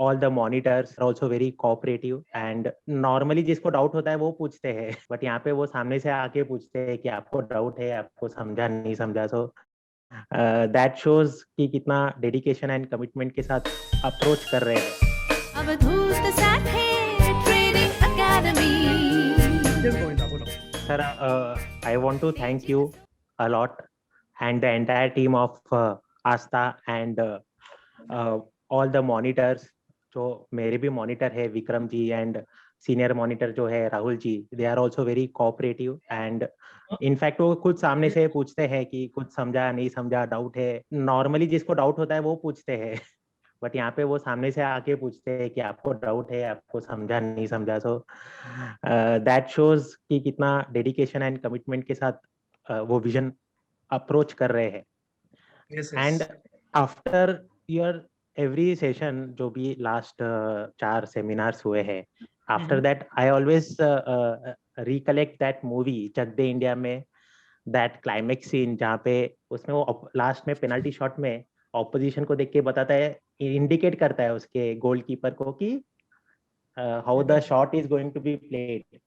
all the monitors are also very cooperative and normally जिसको doubt होता है वो पूछते हैं बट यहाँ पे वो सामने से आके पूछते हैं कि आपको डाउट है, आपको समझा नहीं समझा. सो दैट शोज कि कितना डेडिकेशन एंड कमिटमेंट के साथ अप्रोच कर रहे हैं. अवधूत साथे training academy. Sir, I want to thank you a lot and the entire team of ASTA and all the monitors. जो मेरे भी मॉनिटर है Vikram ji and senior monitor जो है Rahul ji, they are also very cooperative and in fact वो खुद सामने से पूछते हैं कि कुछ समझा नहीं समझा, डाउट है. नॉर्मली जिसको डाउट होता है वो पूछते हैं बट यहाँ पे वो सामने से आके पूछते हैं कि आपको डाउट है, आपको समझा नहीं समझा. सो दैट शोज कि कितना डेडिकेशन एंड कमिटमेंट के साथ वो विजन अप्रोच कर रहे हैं. And after your every session जो भी लास्ट 4 सेमिनार्स हुए हैं, after that I always recollect that movie Chak De India में दैट क्लाइमेक्स सीन जहाँ पे उसमें वो लास्ट में पेनल्टी शॉट में ऑपोजिशन को देख के बताता है, इंडिकेट करता है उसके गोलकीपर को कि how the shot is going to be played.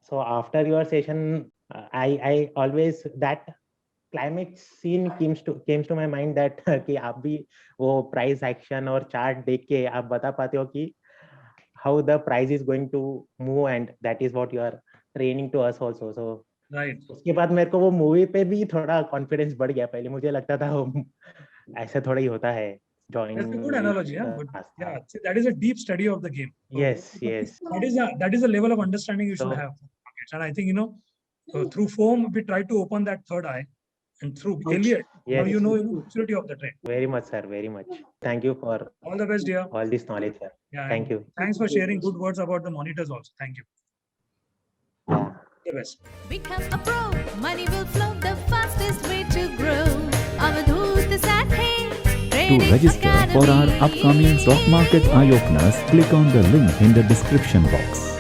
So after your session, I always that climax scene came to my mind that कि आप भी वो price action और chart देख के आप बता पाते हो कि how the price is going to move and that is what you are training to us also. So Right. उसके बाद मेरे को वो मूवी पे भी थोड़ा कॉन्फिडेंस बढ़ गया. पहले मुझे लगता था ऐसा थोड़ा ही होता है. That's a good analogy, yeah. But yeah, see, that is a deep study of the game. Yes. That is a level of understanding you should have. And I think through foam we try to open that third eye, and through Elliot, now you know the maturity of the train. Very much, sir. Very much. Thank you for all the best, dear. All this knowledge, sir. Yeah, thank you. Thanks for sharing good words about the monitors also. Thank you. The best. Become a pro. Money will flow. The fastest way to grow. Avadhut Sathe. To register for our upcoming stock market eye openers, click on the link in the description box.